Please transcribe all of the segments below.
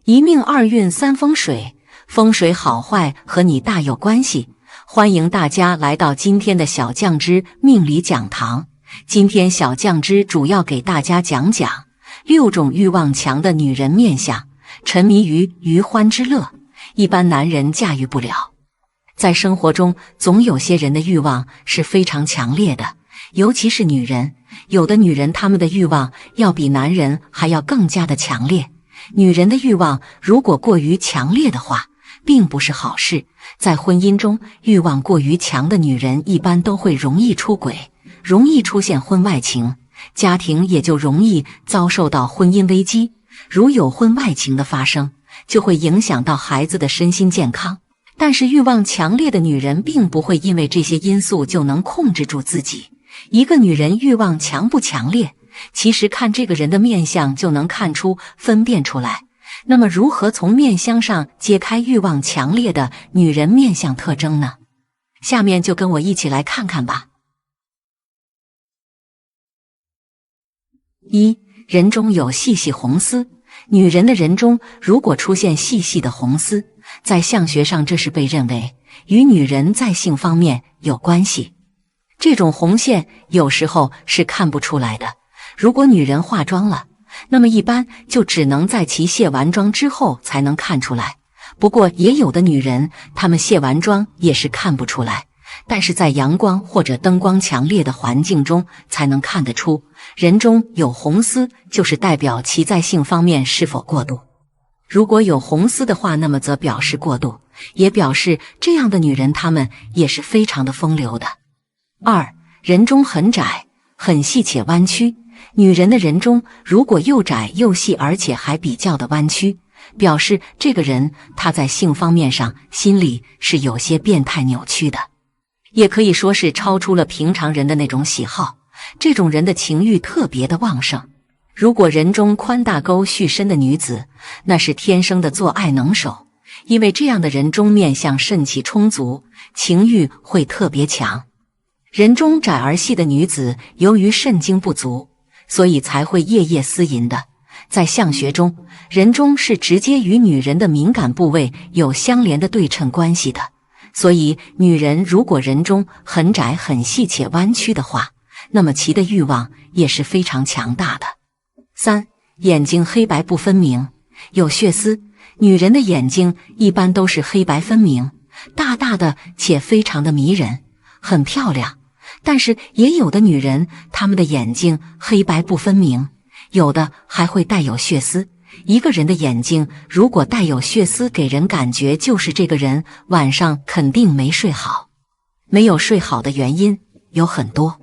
一命二运三风水，风水好坏和你大有关系。欢迎大家来到今天的小酱汁命理讲堂。今天小酱汁主要给大家讲讲6种欲望强的女人面相，沉迷于余欢之乐，一般男人驾驭不了。在生活中，总有些人的欲望是非常强烈的，尤其是女人。有的女人她们的欲望要比男人还要更加的强烈。女人的欲望如果过于强烈的话，并不是好事。在婚姻中，欲望过于强的女人一般都会容易出轨，容易出现婚外情，家庭也就容易遭受到婚姻危机。如有婚外情的发生，就会影响到孩子的身心健康。但是欲望强烈的女人并不会因为这些因素就能控制住自己。一个女人欲望强不强烈，其实看这个人的面相就能看出分辨出来。那么如何从面相上揭开欲望强烈的女人面相特征呢？下面就跟我一起来看看吧。1. 人中有细细红丝。女人的人中如果出现细细的红丝，在相学上这是被认为与女人在性方面有关系。这种红线有时候是看不出来的，如果女人化妆了，那么一般就只能在其卸完妆之后才能看出来。不过也有的女人她们卸完妆也是看不出来，但是在阳光或者灯光强烈的环境中才能看得出。人中有红丝就是代表其在性方面是否过度。如果有红丝的话，那么则表示过度，也表示这样的女人她们也是非常的风流的。2. 人中很窄，很细且弯曲。女人的人中如果又窄又细，而且还比较的弯曲，表示这个人她在性方面上心里是有些变态扭曲的，也可以说是超出了平常人的那种喜好。这种人的情欲特别的旺盛。如果人中宽大沟蓄深的女子，那是天生的做爱能手，因为这样的人中面相肾气充足，情欲会特别强。人中窄而细的女子，由于肾精不足，所以才会夜夜思淫的。在相学中，人中是直接与女人的敏感部位有相连的对称关系的，所以女人如果人中很窄很细且弯曲的话，那么其的欲望也是非常强大的。3. 眼睛黑白不分明，有血丝。女人的眼睛一般都是黑白分明，大大的且非常的迷人，很漂亮。但是也有的女人她们的眼睛黑白不分明，有的还会带有血丝。一个人的眼睛如果带有血丝，给人感觉就是这个人晚上肯定没睡好。没有睡好的原因有很多，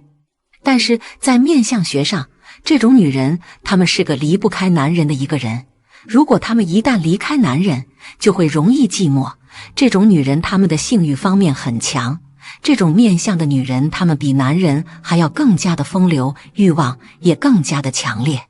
但是在面相学上，这种女人她们是个离不开男人的一个人。如果她们一旦离开男人，就会容易寂寞。这种女人她们的性欲方面很强，这种面相的女人她们比男人还要更加的风流，欲望也更加的强烈。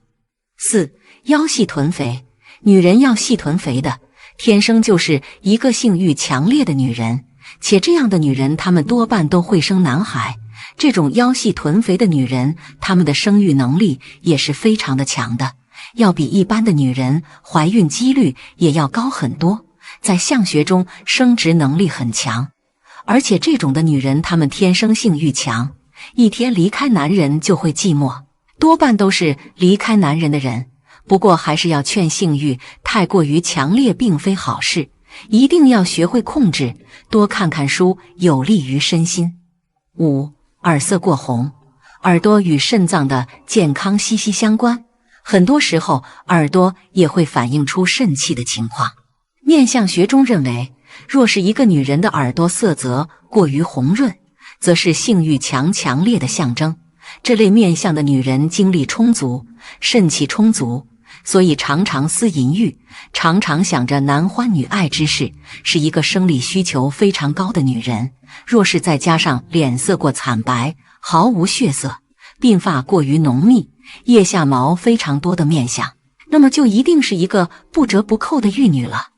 4. 腰细臀肥。女人要细臀肥的，天生就是一个性欲强烈的女人，且这样的女人她们多半都会生男孩。这种腰细臀肥的女人，她们的生育能力也是非常的强的，要比一般的女人怀孕几率也要高很多。在相学中，生殖能力很强，而且这种的女人她们天生性欲强，一天离开男人就会寂寞，多半都是离开男人的人。不过还是要劝性欲太过于强烈并非好事，一定要学会控制，多看看书，有利于身心。5. 耳色过红。耳朵与肾脏的健康息息相关，很多时候耳朵也会反映出肾气的情况。面相学中认为，若是一个女人的耳朵色泽过于红润，则是性欲强烈的象征。这类面相的女人精力充足，肾气充足，所以常常思淫欲，常常想着男欢女爱之事，是一个生理需求非常高的女人。若是再加上脸色过惨白，毫无血色，鬓发过于浓密，腋下毛非常多的面相，那么就一定是一个不折不扣的玉女了。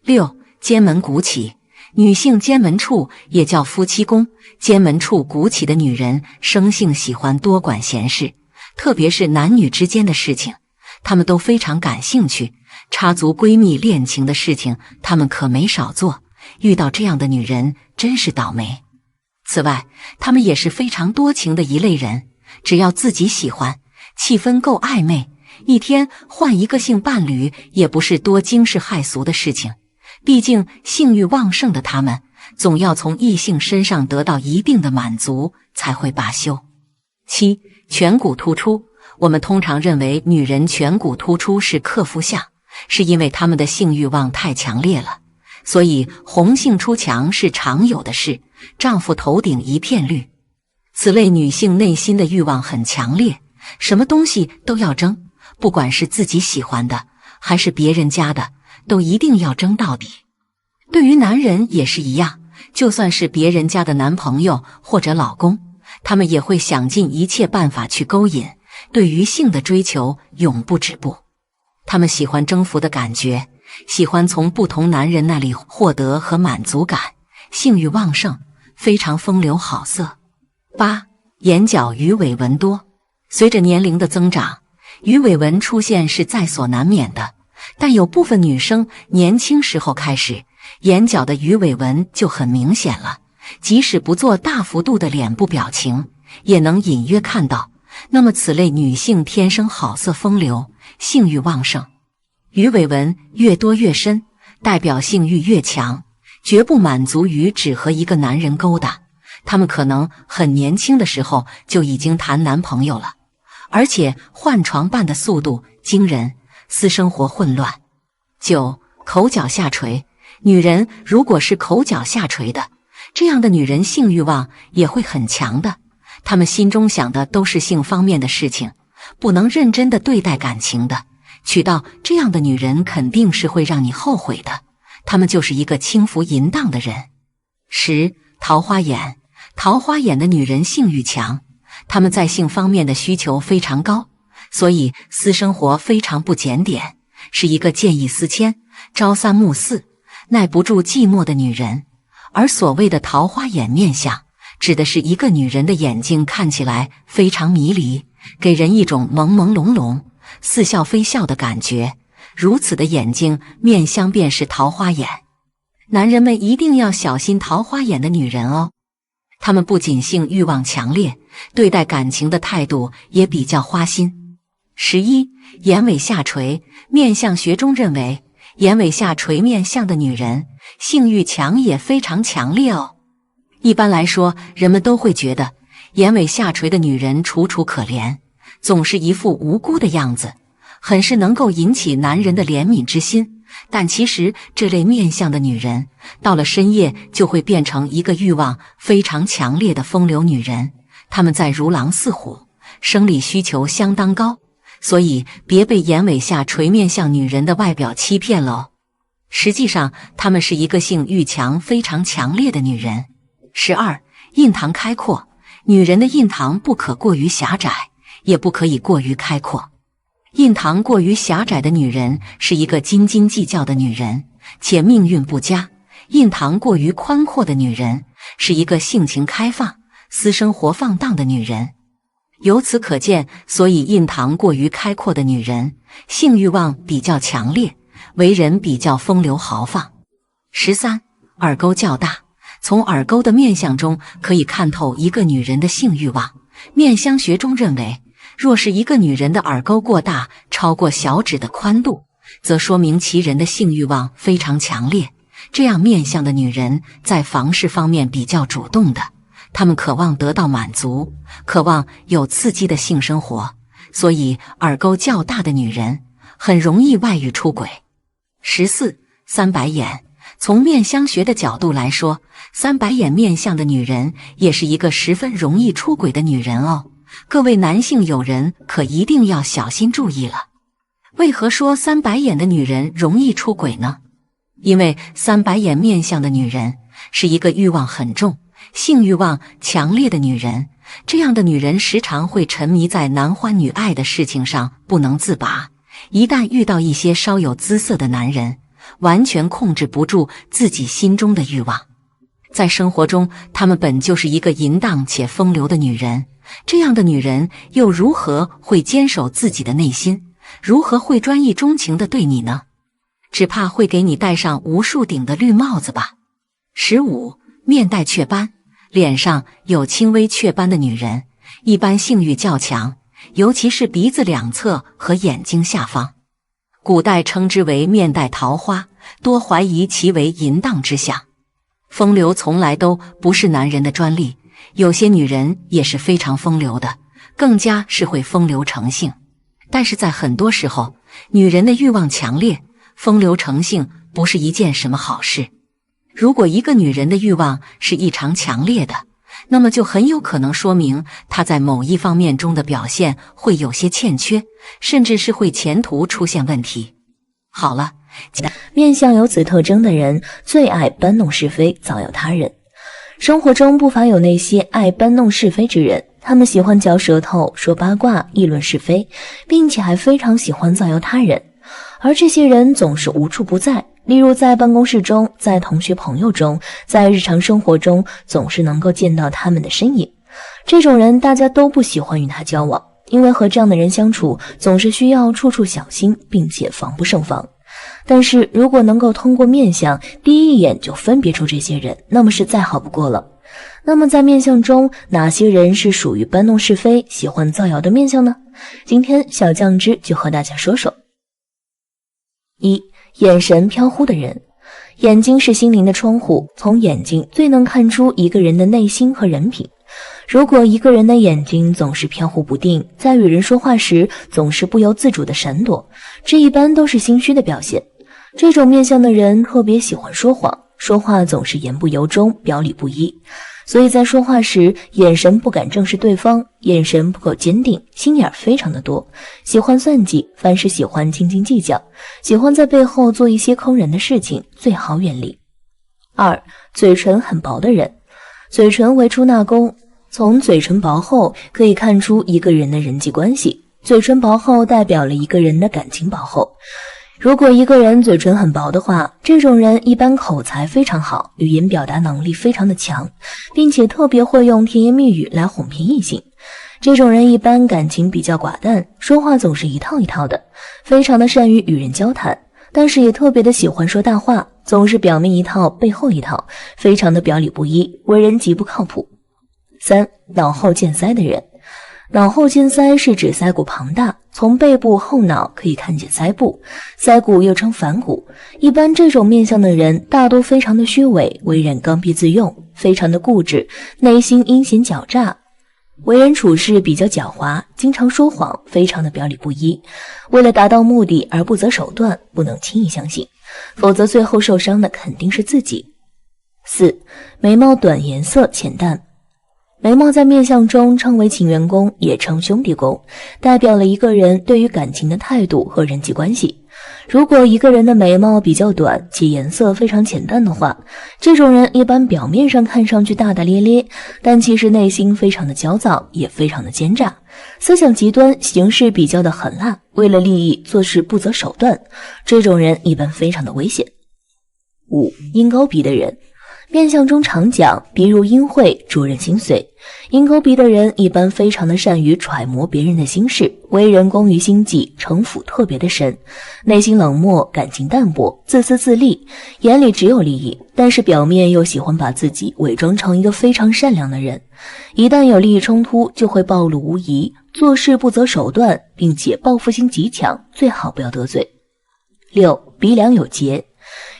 6. 肩门鼓起。女性肩门处也叫夫妻宫，肩门处鼓起的女人生性喜欢多管闲事，特别是男女之间的事情，她们都非常感兴趣，插足闺蜜恋情的事情，她们可没少做。遇到这样的女人，真是倒霉。此外，她们也是非常多情的一类人，只要自己喜欢，气氛够暧昧，一天换一个性伴侣也不是多惊世骇俗的事情。毕竟性欲旺盛的她们，总要从异性身上得到一定的满足，才会罢休。7. 颧骨突出。我们通常认为女人颧骨突出是克夫相，是因为她们的性欲望太强烈了，所以红杏出墙是常有的事，丈夫头顶一片绿。此类女性内心的欲望很强烈，什么东西都要争，不管是自己喜欢的还是别人家的，都一定要争到底。对于男人也是一样，就算是别人家的男朋友或者老公，他们也会想尽一切办法去勾引，对于性的追求永不止步。他们喜欢征服的感觉，喜欢从不同男人那里获得和满足感，性欲旺盛，非常风流好色。8. 眼角鱼尾纹多。随着年龄的增长，鱼尾纹出现是在所难免的，但有部分女生年轻时候开始，眼角的鱼尾纹就很明显了，即使不做大幅度的脸部表情，也能隐约看到。那么此类女性天生好色风流，性欲旺盛。鱼尾纹越多越深，代表性欲越强，绝不满足于只和一个男人勾搭。她们可能很年轻的时候就已经谈男朋友了，而且换床伴的速度惊人，私生活混乱。9. 口角下垂。女人如果是口角下垂的，这样的女人性欲望也会很强的，她们心中想的都是性方面的事情，不能认真的对待感情的。娶到这样的女人肯定是会让你后悔的，她们就是一个轻浮淫荡的人。10. 桃花眼。桃花眼的女人性欲强，她们在性方面的需求非常高，所以私生活非常不检点，是一个见异思迁、朝三暮四、耐不住寂寞的女人。而所谓的桃花眼面相，指的是一个女人的眼睛看起来非常迷离，给人一种朦朦胧胧、似笑非笑的感觉，如此的眼睛面相便是桃花眼。男人们一定要小心桃花眼的女人哦，她们不仅性欲望强烈，对待感情的态度也比较花心。11. 眼尾下垂。面相学中认为，眼尾下垂面相的女人性欲强也非常强烈哦。一般来说，人们都会觉得眼尾下垂的女人楚楚可怜，总是一副无辜的样子，很是能够引起男人的怜悯之心。但其实这类面相的女人，到了深夜就会变成一个欲望非常强烈的风流女人，她们在如狼似虎，生理需求相当高，所以别被眼尾下垂面相女人的外表欺骗了哦。实际上，她们是一个性欲强非常强烈的女人。12. 印堂开阔。女人的印堂不可过于狭窄，也不可以过于开阔。印堂过于狭窄的女人是一个斤斤计较的女人，且命运不佳。印堂过于宽阔的女人是一个性情开放、私生活放荡的女人。由此可见，所以印堂过于开阔的女人性欲望比较强烈，为人比较风流豪放。13. 耳沟较大。从耳沟的面相中可以看透一个女人的性欲望。面相学中认为，若是一个女人的耳沟过大，超过小指的宽度，则说明其人的性欲望非常强烈。这样面相的女人在房事方面比较主动的，她们渴望得到满足，渴望有刺激的性生活，所以耳沟较大的女人很容易外遇出轨。14. 三白眼。从面相学的角度来说，三白眼面相的女人也是一个十分容易出轨的女人哦。各位男性友人可一定要小心注意了。为何说三白眼的女人容易出轨呢？因为三白眼面相的女人是一个欲望很重、性欲望强烈的女人，这样的女人时常会沉迷在男欢女爱的事情上不能自拔，一旦遇到一些稍有姿色的男人，完全控制不住自己心中的欲望。在生活中，她们本就是一个淫荡且风流的女人，这样的女人又如何会坚守自己的内心？如何会专一钟情地对你呢？只怕会给你戴上无数顶的绿帽子吧。15. 面带雀斑，脸上有轻微雀斑的女人，一般性欲较强，尤其是鼻子两侧和眼睛下方。古代称之为面带桃花，多怀疑其为淫荡之象。风流从来都不是男人的专利，有些女人也是非常风流的，更加是会风流成性。但是在很多时候，女人的欲望强烈，风流成性不是一件什么好事。如果一个女人的欲望是异常强烈的，那么就很有可能说明她在某一方面中的表现会有些欠缺，甚至是会前途出现问题。好了，面相有此特征的人最爱搬弄是非，造谣他人。生活中不乏有那些爱搬弄是非之人，他们喜欢嚼舌头，说八卦，议论是非，并且还非常喜欢造谣他人。而这些人总是无处不在，例如在办公室中，在同学朋友中，在日常生活中，总是能够见到他们的身影。这种人大家都不喜欢与他交往，因为和这样的人相处总是需要处处小心，并且防不胜防。但是如果能够通过面相第一眼就分别出这些人，那么是再好不过了。那么在面相中，哪些人是属于搬弄是非、喜欢造谣的面相呢？今天小酱汁就和大家说说。1. 眼神飘忽的人。眼睛是心灵的窗户，从眼睛最能看出一个人的内心和人品。如果一个人的眼睛总是飘忽不定，在与人说话时总是不由自主的闪躲，这一般都是心虚的表现。这种面相的人特别喜欢说谎，说话总是言不由衷，表里不一，所以在说话时眼神不敢正视对方，眼神不够坚定，心眼非常的多，喜欢算计，凡事喜欢斤斤计较，喜欢在背后做一些坑人的事情，最好远离。2. 嘴唇很薄的人。嘴唇为出纳宫，从嘴唇薄厚可以看出一个人的人际关系，嘴唇薄厚代表了一个人的感情薄厚。如果一个人嘴唇很薄的话，这种人一般口才非常好，语言表达能力非常的强，并且特别会用甜言蜜语来哄骗异性。这种人一般感情比较寡淡，说话总是一套一套的，非常的善于与人交谈，但是也特别的喜欢说大话，总是表面一套背后一套，非常的表里不一，为人极不靠谱。3. 脑后见腮的人。脑后见腮是指腮骨庞大，从背部后脑可以看见腮部，腮骨又称反骨。一般这种面相的人大多非常的虚伪，为人刚愎自用，非常的固执，内心阴险狡诈，为人处事比较狡猾，经常说谎，非常的表里不一，为了达到目的而不择手段，不能轻易相信，否则最后受伤的肯定是自己。4. 眉毛短，颜色浅淡。眉毛在面相中称为情缘宫，也称兄弟宫，代表了一个人对于感情的态度和人际关系。如果一个人的眉毛比较短，且颜色非常浅淡的话，这种人一般表面上看上去大大咧咧，但其实内心非常的焦躁，也非常的奸诈，思想极端，行事比较的狠辣，为了利益做事不择手段，这种人一般非常的危险。5. 鹰钩鼻的人。面相中常讲鼻如鹰喙，灼人心髓。鹰钩鼻的人一般非常的善于揣摩别人的心事，为人工于心计，城府特别的深，内心冷漠，感情淡薄，自私自利，眼里只有利益，但是表面又喜欢把自己伪装成一个非常善良的人。一旦有利益冲突，就会暴露无遗，做事不择手段，并且报复心极强，最好不要得罪。6. 鼻梁有结。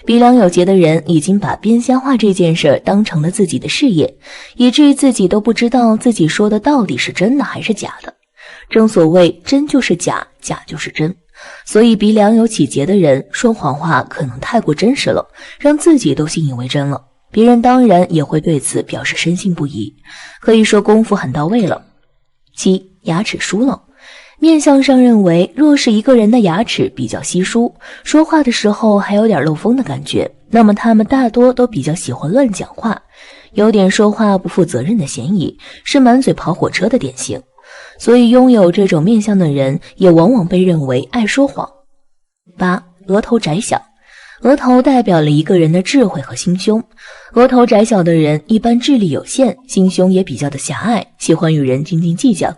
鼻梁有结的人已经把编瞎话这件事当成了自己的事业，以至于自己都不知道自己说的到底是真的还是假的。正所谓真就是假，假就是真，所以鼻梁有起结的人说谎话可能太过真实了，让自己都信以为真了，别人当然也会对此表示深信不疑，可以说功夫很到位了。7. 牙齿疏漏。面相上认为，若是一个人的牙齿比较稀疏，说话的时候还有点漏风的感觉，那么他们大多都比较喜欢乱讲话，有点说话不负责任的嫌疑，是满嘴跑火车的典型。所以拥有这种面相的人也往往被认为爱说谎。8. 额头窄小。额头代表了一个人的智慧和心胸，额头窄小的人一般智力有限，心胸也比较的狭隘，喜欢与人斤斤计较，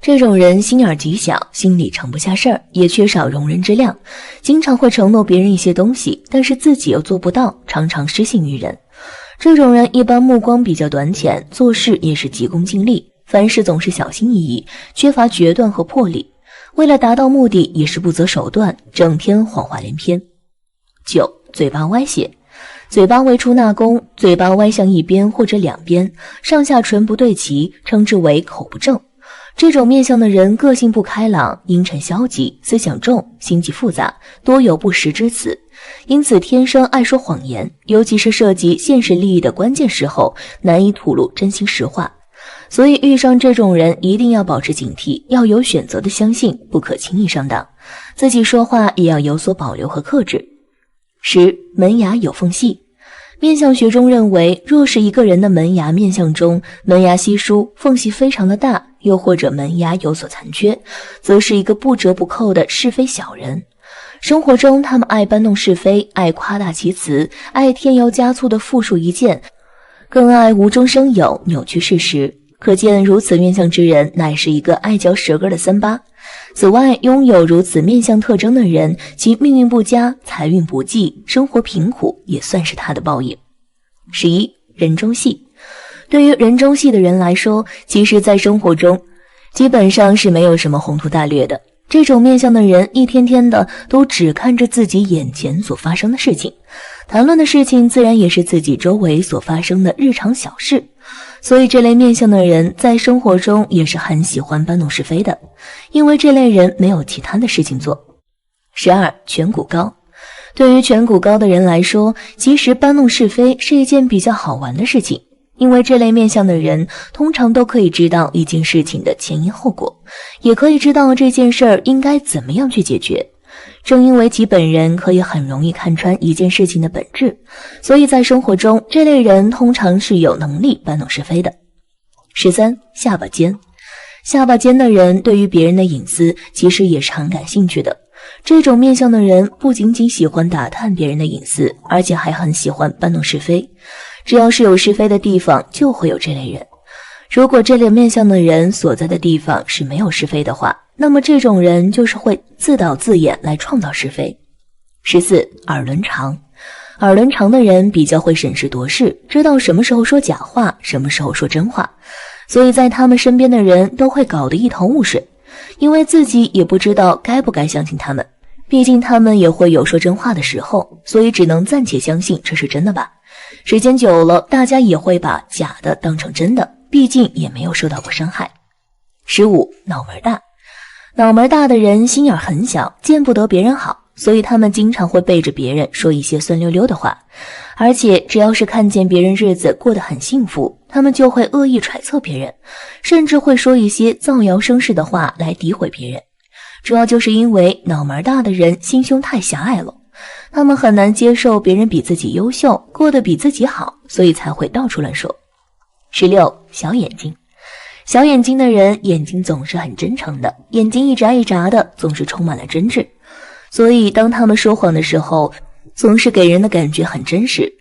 这种人心眼极小，心里盛不下事儿，也缺少容人之量，经常会承诺别人一些东西，但是自己又做不到，常常失信于人。这种人一般目光比较短浅，做事也是急功近利，凡事总是小心翼翼，缺乏决断和魄力，为了达到目的也是不择手段，整天谎话连篇。9. 嘴巴歪斜。嘴巴未出纳弓，嘴巴歪向一边或者两边，上下唇不对齐，称之为口不正。这种面相的人个性不开朗，阴沉消极，思想重，心计复杂，多有不实之词，因此天生爱说谎言，尤其是涉及现实利益的关键时候，难以吐露真心实话。所以遇上这种人一定要保持警惕，要有选择的相信，不可轻易上当，自己说话也要有所保留和克制。10. 门牙有缝隙。面相学中认为，若是一个人的门牙面相中门牙稀疏，缝隙非常的大，又或者门牙有所残缺，则是一个不折不扣的是非小人。生活中他们爱搬弄是非，爱夸大其词，爱添油加醋的复述一件，更爱无中生有，扭曲事实。可见如此面相之人乃是一个爱嚼舌根的3八。此外，拥有如此面相特征的人，其命运不佳，财运不济，生活贫苦，也算是他的报应。11. 人中戏。对于人中戏的人来说，其实在生活中基本上是没有什么宏图大略的。这种面相的人一天天的都只看着自己眼前所发生的事情，谈论的事情自然也是自己周围所发生的日常小事。所以这类面相的人在生活中也是很喜欢搬弄是非的，因为这类人没有其他的事情做。12. 颧骨高。对于颧骨高的人来说，其实搬弄是非是一件比较好玩的事情，因为这类面相的人通常都可以知道一件事情的前因后果，也可以知道这件事儿应该怎么样去解决。正因为其本人可以很容易看穿一件事情的本质，所以在生活中这类人通常是有能力搬弄是非的。13. 下巴尖。下巴尖的人对于别人的隐私其实也是很感兴趣的。这种面相的人不仅仅喜欢打探别人的隐私，而且还很喜欢搬弄是非。只要是有是非的地方，就会有这类人。如果这类面相的人所在的地方是没有是非的话，那么这种人就是会自导自演来创造是非。14. 耳轮长。耳轮长的人比较会审时度势，知道什么时候说假话，什么时候说真话，所以在他们身边的人都会搞得一头雾水，因为自己也不知道该不该相信他们，毕竟他们也会有说真话的时候，所以只能暂且相信这是真的吧。时间久了，大家也会把假的当成真的，毕竟也没有受到过伤害。15. 脑门大。脑门大的人心眼很小，见不得别人好，所以他们经常会背着别人说一些酸溜溜的话，而且只要是看见别人日子过得很幸福，他们就会恶意揣测别人，甚至会说一些造谣生事的话来诋毁别人。主要就是因为脑门大的人心胸太狭隘了，他们很难接受别人比自己优秀，过得比自己好，所以才会到处乱说。16. 小眼睛。小眼睛的人眼睛总是很真诚的，眼睛一眨一眨的，总是充满了真挚，所以当他们说谎的时候，总是给人的感觉很真实。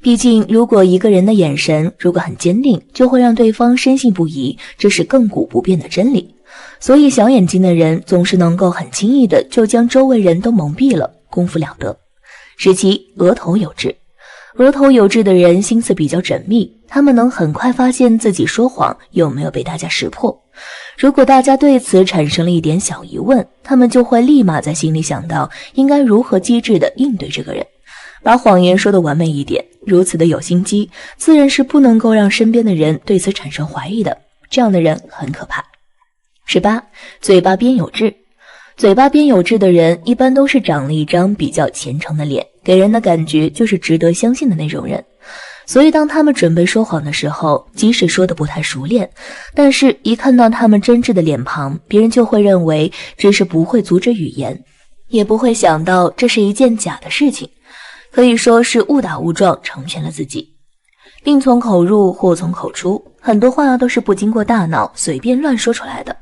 毕竟如果一个人的眼神如果很坚定，就会让对方深信不疑，这是亘古不变的真理。所以小眼睛的人总是能够很轻易的就将周围人都蒙蔽了，功夫了得。17. 额头有痣。额头有痣的人心思比较缜密，他们能很快发现自己说谎有没有被大家识破。如果大家对此产生了一点小疑问，他们就会立马在心里想到应该如何机智地应对这个人，把谎言说得完美一点。如此的有心机，自然是不能够让身边的人对此产生怀疑的，这样的人很可怕。18. 嘴巴边有痣。嘴巴边有痣的人一般都是长了一张比较虔诚的脸，给人的感觉就是值得相信的那种人。所以当他们准备说谎的时候，即使说得不太熟练，但是一看到他们真挚的脸庞，别人就会认为只是不会组织语言，也不会想到这是一件假的事情，可以说是误打误撞成全了自己。病从口入，祸从口出，很多话都是不经过大脑随便乱说出来的，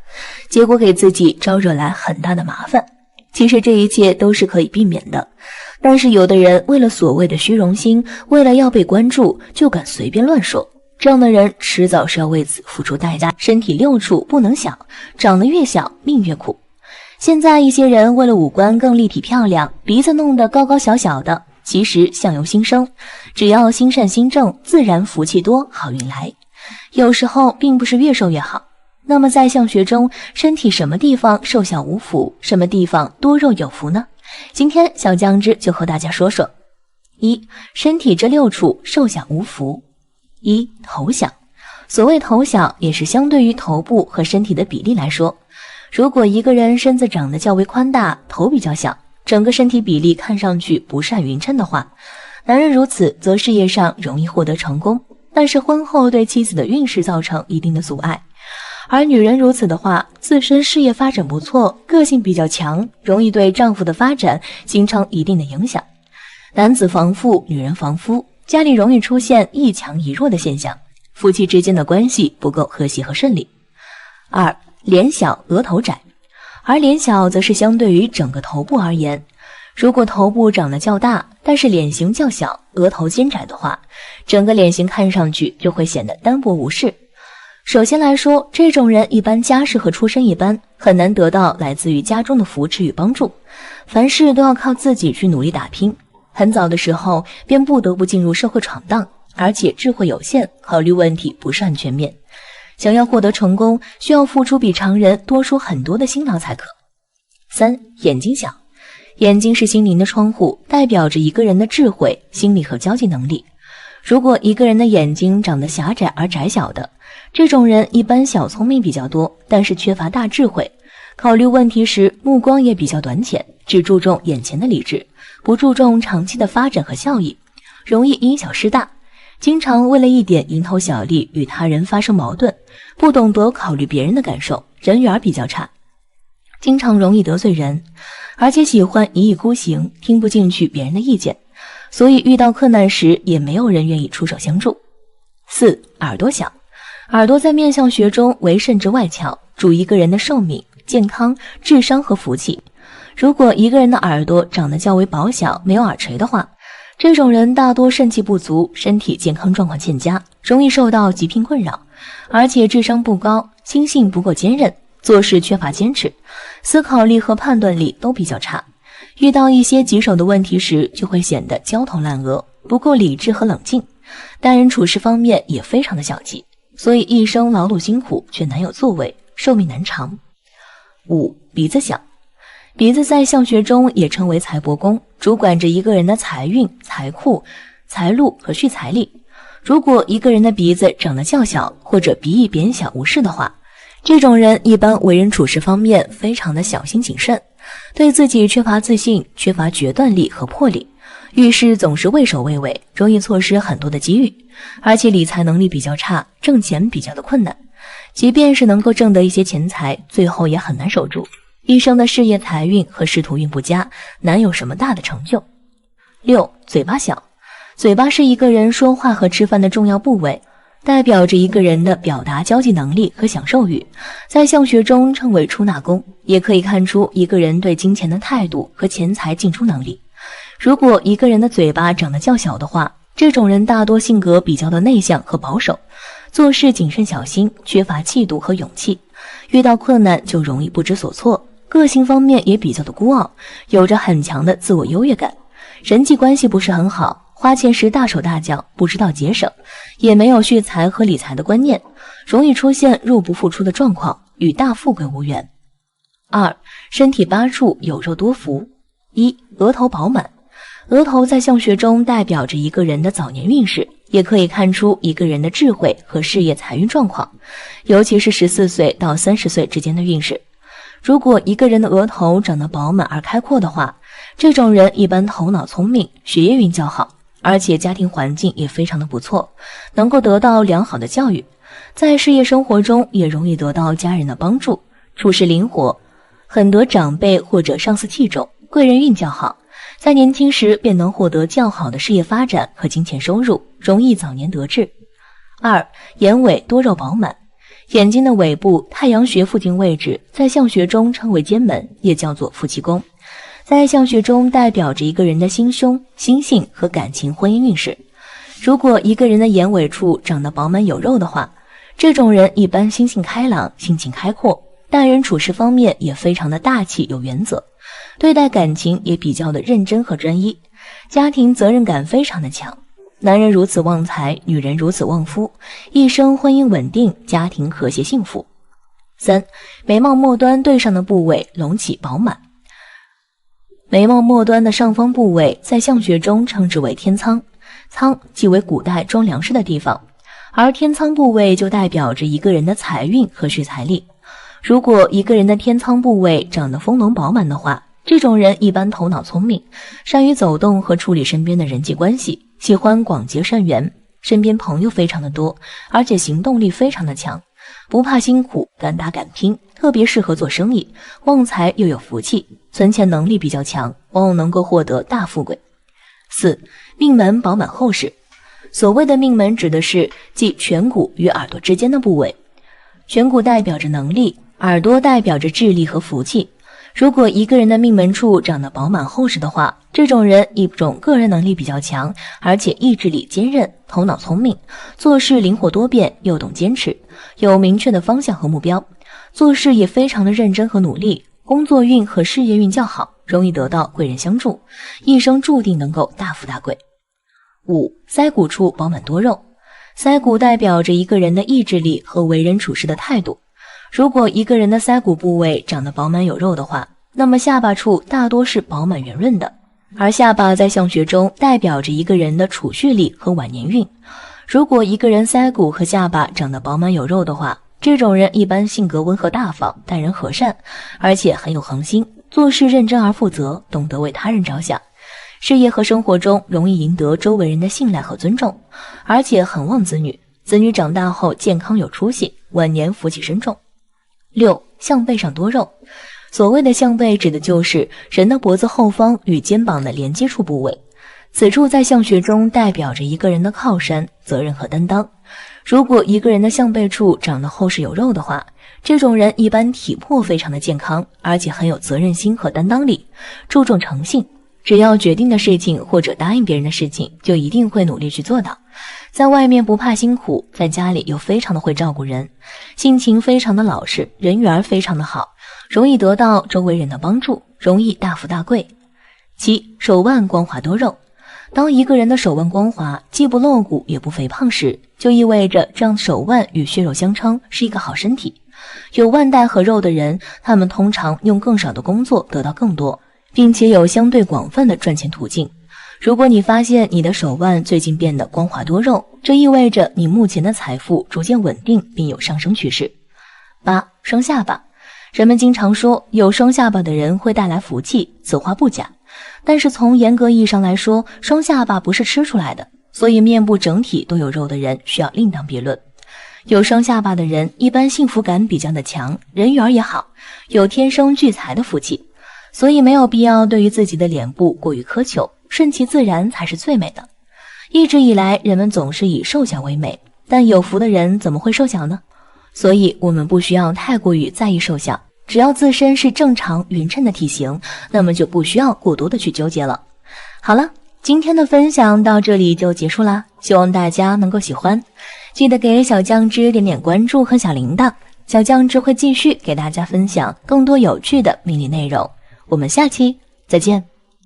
结果给自己招惹来很大的麻烦。其实这一切都是可以避免的，但是有的人为了所谓的虚荣心，为了要被关注，就敢随便乱说，这样的人迟早是要为此付出代价。身体6处不能小，长得越小命越苦。现在一些人为了五官更立体漂亮，鼻子弄得高高小小的，其实相由心生，只要心善心正，自然福气多，好运来。有时候并不是越瘦越好。那么在相学中，身体什么地方瘦小无福，什么地方多肉有福呢？今天小酱汁就和大家说说。一、身体这6处瘦小无福。一、头小。所谓头小，也是相对于头部和身体的比例来说。如果一个人身子长得较为宽大，头比较小，整个身体比例看上去不善匀称的话，男人如此则事业上容易获得成功，但是婚后对妻子的运势造成一定的阻碍。而女人如此的话，自身事业发展不错，个性比较强，容易对丈夫的发展形成一定的影响。男子防妇，女人防夫，家里容易出现一强一弱的现象，夫妻之间的关系不够和谐和顺利。二、脸小额头窄。而脸小则是相对于整个头部而言，如果头部长得较大，但是脸型较小，额头尖窄的话，整个脸型看上去就会显得单薄无事。首先来说，这种人一般家世和出身一般，很难得到来自于家中的扶持与帮助，凡事都要靠自己去努力打拼。很早的时候便不得不进入社会闯荡，而且智慧有限，考虑问题不是很全面。想要获得成功，需要付出比常人多出很多的辛劳才可。三、眼睛小。眼睛是心灵的窗户，代表着一个人的智慧、心理和交际能力。如果一个人的眼睛长得狭窄而窄小的，这种人一般小聪明比较多，但是缺乏大智慧，考虑问题时目光也比较短浅，只注重眼前的理智，不注重长期的发展和效益，容易因小失大，经常为了一点蝇头小利与他人发生矛盾，不懂得考虑别人的感受，人缘比较差，经常容易得罪人，而且喜欢一意孤行，听不进去别人的意见，所以遇到困难时也没有人愿意出手相助。四、耳朵小。耳朵在面相学中为肾之外窍，主一个人的寿命、健康、智商和福气。如果一个人的耳朵长得较为薄小，没有耳垂的话，这种人大多肾气不足，身体健康状况欠佳，容易受到疾病困扰，而且智商不高，心性不够坚韧，做事缺乏坚持，思考力和判断力都比较差，遇到一些棘手的问题时就会显得焦头烂额，不够理智和冷静，待人处事方面也非常的小气，所以一生劳碌辛苦却难有作为，寿命难长。五、鼻子小。鼻子在相学中也称为财帛宫，主管着一个人的财运、财库、财路和蓄财力。如果一个人的鼻子长得较小，或者鼻翼扁小无视的话，这种人一般为人处事方面非常的小心谨慎，对自己缺乏自信，缺乏决断力和魄力，遇事总是畏首畏尾，容易错失很多的机遇，而且理财能力比较差，挣钱比较的困难，即便是能够挣得一些钱财，最后也很难守住，一生的事业财运和仕途运不佳，难有什么大的成就。六、嘴巴小。嘴巴是一个人说话和吃饭的重要部位，代表着一个人的表达交际能力和享受欲，在相学中称为出纳宫，也可以看出一个人对金钱的态度和钱财进出能力。如果一个人的嘴巴长得较小的话，这种人大多性格比较的内向和保守，做事谨慎小心，缺乏气度和勇气，遇到困难就容易不知所措，个性方面也比较的孤傲，有着很强的自我优越感，人际关系不是很好，花钱时大手大脚，不知道节省，也没有蓄财和理财的观念，容易出现入不敷出的状况，与大富贵无缘。二、身体8处有肉多福。一、额头饱满。额头在相学中代表着一个人的早年运势，也可以看出一个人的智慧和事业财运状况，尤其是14岁到30岁之间的运势。如果一个人的额头长得饱满而开阔的话，这种人一般头脑聪明，学业运较好，而且家庭环境也非常的不错，能够得到良好的教育，在事业生活中也容易得到家人的帮助，处事灵活，很得长辈或者上司器重，贵人运较好，在年轻时便能获得较好的事业发展和金钱收入，容易早年得志。二、眼尾多肉饱满。眼睛的尾部太阳穴附近位置在相学中称为肩门，也叫做夫妻宫，在相学中代表着一个人的心胸、心性和感情婚姻运势。如果一个人的眼尾处长得饱满有肉的话，这种人一般心性开朗，心情开阔，待人处事方面也非常的大气有原则，对待感情也比较的认真和专一，家庭责任感非常的强。男人如此旺财，女人如此旺夫，一生婚姻稳定，家庭和谐幸福。3. 眉毛末端对上的部位隆起饱满。眉毛末端的上方部位在相学中称之为天仓，仓即为古代装粮食的地方，而天仓部位就代表着一个人的财运和蓄财力。如果一个人的天仓部位长得丰隆饱满的话，这种人一般头脑聪明，善于走动和处理身边的人际关系，喜欢广结善缘，身边朋友非常的多，而且行动力非常的强，不怕辛苦，敢打敢拼，特别适合做生意，旺财又有福气，存钱能力比较强，往往能够获得大富贵。4. 命门饱满厚实。所谓的命门指的是即颧骨与耳朵之间的部位，颧骨代表着能力，耳朵代表着智力和福气。如果一个人的命门处长得饱满厚实的话，这种人一种个人能力比较强，而且意志力坚韧，头脑聪明，做事灵活多变，又懂坚持，有明确的方向和目标，做事也非常的认真和努力，工作运和事业运较好，容易得到贵人相助，一生注定能够大富大贵。5. 腮骨处饱满多肉。腮骨代表着一个人的意志力和为人处事的态度。如果一个人的腮骨部位长得饱满有肉的话，那么下巴处大多是饱满圆润的，而下巴在相学中代表着一个人的储蓄力和晚年运。如果一个人腮骨和下巴长得饱满有肉的话，这种人一般性格温和大方，待人和善，而且很有恒心，做事认真而负责，懂得为他人着想，事业和生活中容易赢得周围人的信赖和尊重，而且很旺子女，子女长大后健康有出息，晚年福气深重。6. 项背上多肉。所谓的项背指的就是人的脖子后方与肩膀的连接处部位，此处在相学中代表着一个人的靠山、责任和担当。如果一个人的项背处长得厚实有肉的话，这种人一般体魄非常的健康，而且很有责任心和担当力，注重诚信，只要决定的事情或者答应别人的事情，就一定会努力去做到。在外面不怕辛苦，在家里又非常的会照顾人，性情非常的老实，人缘非常的好，容易得到周围人的帮助，容易大富大贵。7. 手腕光滑多肉。当一个人的手腕光滑，既不露骨也不肥胖时，就意味着这样手腕与血肉相称，是一个好身体。有腕带和肉的人，他们通常用更少的工作得到更多，并且有相对广泛的赚钱途径。如果你发现你的手腕最近变得光滑多肉，这意味着你目前的财富逐渐稳定并有上升趋势。8. 双下巴。人们经常说有双下巴的人会带来福气，此话不假，但是从严格意义上来说，双下巴不是吃出来的，所以面部整体都有肉的人需要另当别论。有双下巴的人一般幸福感比较的强，人缘也好，有天生聚财的福气，所以没有必要对于自己的脸部过于苛求，顺其自然才是最美的。一直以来人们总是以瘦小为美，但有福的人怎么会瘦小呢？所以我们不需要太过于在意瘦小，只要自身是正常匀称的体型，那么就不需要过多的去纠结了。好了，今天的分享到这里就结束啦，希望大家能够喜欢，记得给小酱汁点点关注和小铃铛，小酱汁会继续给大家分享更多有趣的命理内容，我们下期再见。